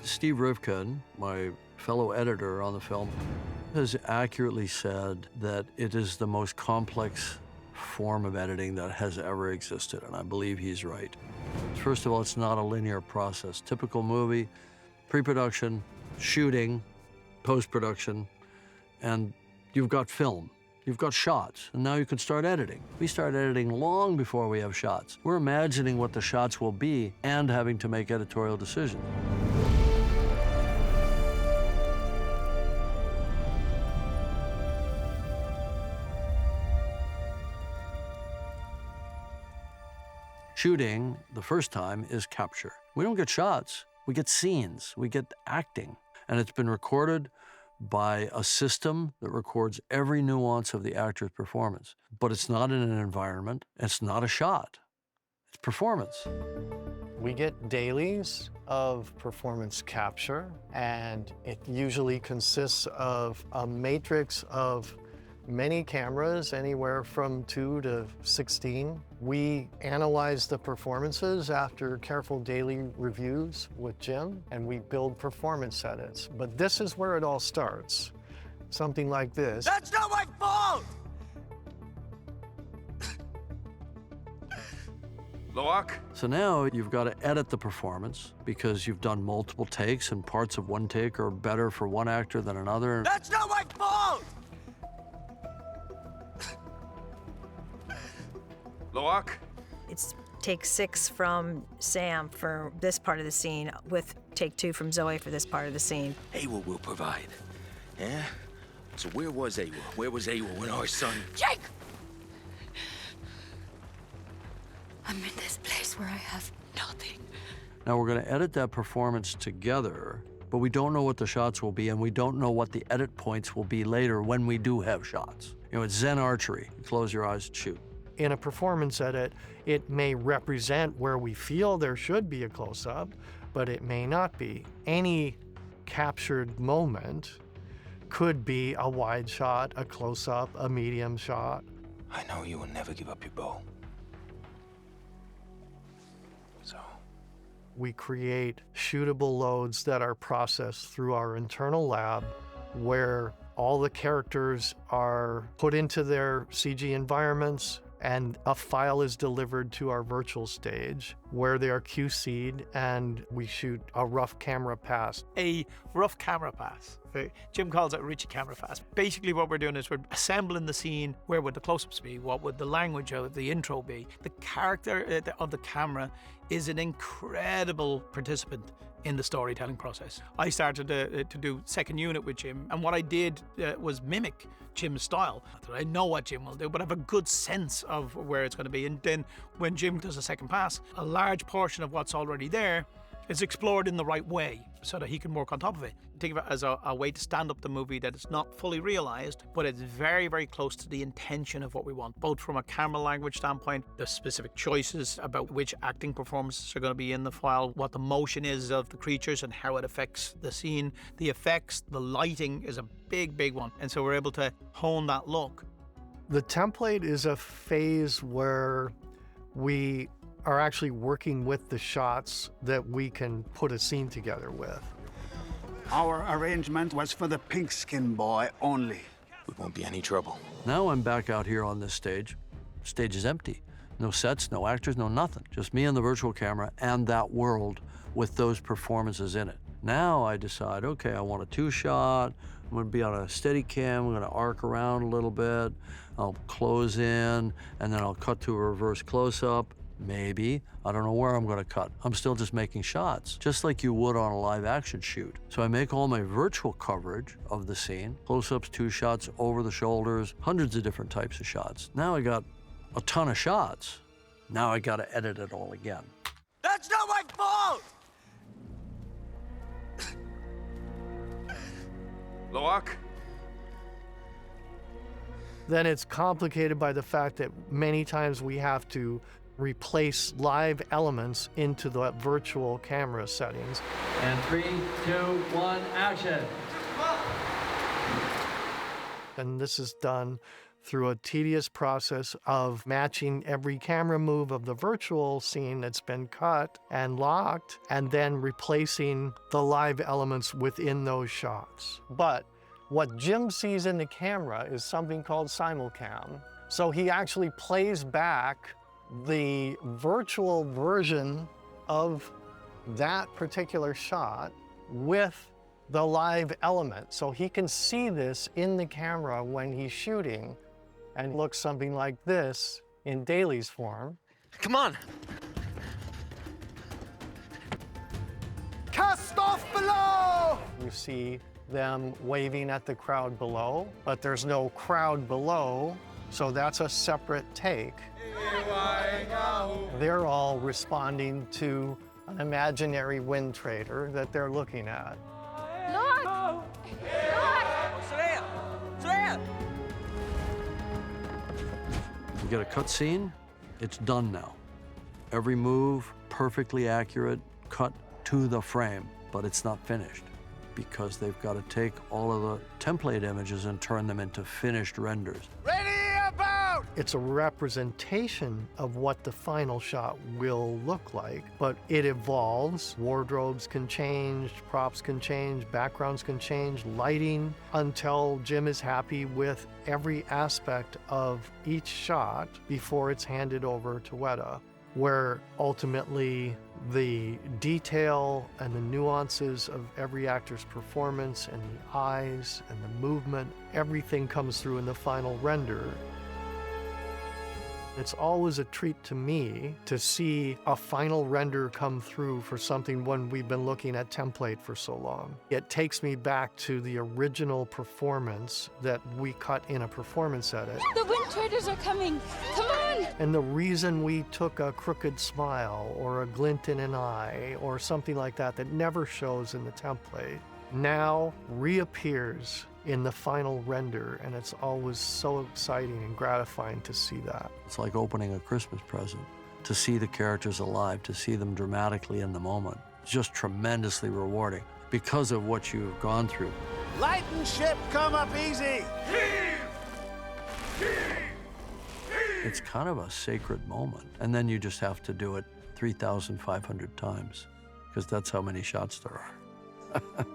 Steve Rivkin, my fellow editor on the film, has accurately said that it is the most complex form of editing that has ever existed, and I believe he's right. First of all, it's not a linear process. Typical movie, pre-production, shooting, post-production, and you've got film. You've got shots, and now you can start editing. We start editing long before we have shots. We're imagining what the shots will be and having to make editorial decisions. Shooting, the first time, is capture. We don't get shots, we get scenes, we get acting. And it's been recorded by a system that records every nuance of the actor's performance. But it's not in an environment, it's not a shot, it's performance. We get dailies of performance capture, and it usually consists of a matrix of many cameras, anywhere from 2 to 16. We analyze the performances after careful daily reviews with Jim, and we build performance edits. But this is where it all starts. Something like this. That's not my fault! Loak? So now you've got to edit the performance because you've done multiple takes, and parts of one take are better for one actor than another. That's not my fault! Loak? It's take 6 from Sam for this part of the scene, with take 2 from Zoe for this part of the scene. Awa will provide. Yeah? So where was Awa? Where was Awa when our son... Jake! I'm in this place where I have nothing. Now we're going to edit that performance together, but we don't know what the shots will be, and we don't know what the edit points will be later when we do have shots. You know, it's Zen archery. You close your eyes and shoot. In a performance edit, it may represent where we feel there should be a close-up, but it may not be. Any captured moment could be a wide shot, a close-up, a medium shot. I know you will never give up your bow. So? We create shootable loads that are processed through our internal lab, where all the characters are put into their CG environments, and a file is delivered to our virtual stage where they are QC'd, and we shoot a rough camera pass. A rough camera pass. Jim calls it a Ritchie camera pass. Basically what we're doing is we're assembling the scene. Where would the close-ups be? What would the language of the intro be? The character of the camera is an incredible participant in the storytelling process. I started to do second unit with Jim, and what I did was mimic Jim's style. I know what Jim will do, but I have a good sense of where it's going to be. And then when Jim does a second pass, a large portion of what's already there is explored in the right way so that he can work on top of it. Think of it as a way to stand up the movie that is not fully realized, but it's very, very close to the intention of what we want, both from a camera language standpoint, the specific choices about which acting performances are going to be in the file, what the motion is of the creatures and how it affects the scene, the effects, the lighting is a big, big one. And so we're able to hone that look. The template is a phase where we are actually working with the shots that we can put a scene together with. Our arrangement was for the pink-skinned boy only. We won't be any trouble. Now I'm back out here on this stage. The stage is empty. No sets, no actors, no nothing. Just me and the virtual camera and that world with those performances in it. Now I decide, okay, I want a 2-shot. I'm gonna be on a steady cam. I'm gonna arc around a little bit. I'll close in, and then I'll cut to a reverse close-up. Maybe. I don't know where I'm gonna cut. I'm still just making shots, just like you would on a live action shoot. So I make all my virtual coverage of the scene, close-ups, 2 shots, over the shoulders, hundreds of different types of shots. Now I got a ton of shots. Now I gotta edit it all again. That's not my fault! Loak? Then it's complicated by the fact that many times we have to replace live elements into the virtual camera settings. And 3, 2, 1, action. And this is done through a tedious process of matching every camera move of the virtual scene that's been cut and locked, and then replacing the live elements within those shots. But what Jim sees in the camera is something called simulcam. So he actually plays back the virtual version of that particular shot with the live element. So he can see this in the camera when he's shooting, and it looks something like this in Daly's form. Come on. Cast off below! You see them waving at the crowd below, but there's no crowd below, so that's a separate take. They're all responding to an imaginary wind trader that they're looking at. Look! You get a cut scene, it's done now. Every move, perfectly accurate, cut to the frame, but it's not finished because they've got to take all of the template images and turn them into finished renders. Ready about! It's a representation of what the final shot will look like, but it evolves. Wardrobes can change, props can change, backgrounds can change, lighting, until Jim is happy with every aspect of each shot before it's handed over to Weta, where ultimately the detail and the nuances of every actor's performance and the eyes and the movement, everything comes through in the final render. It's always a treat to me to see a final render come through for something when we've been looking at template for so long. It takes me back to the original performance that we cut in a performance edit. The wind traders are coming! Come on! And the reason we took a crooked smile or a glint in an eye or something like that that never shows in the template now reappears in the final render, and it's always so exciting and gratifying to see that. It's like opening a Christmas present. To see the characters alive, to see them dramatically in the moment, it's just tremendously rewarding because of what you've gone through. Lighten ship, come up easy! It's kind of a sacred moment. And then you just have to do it 3,500 times because that's how many shots there are.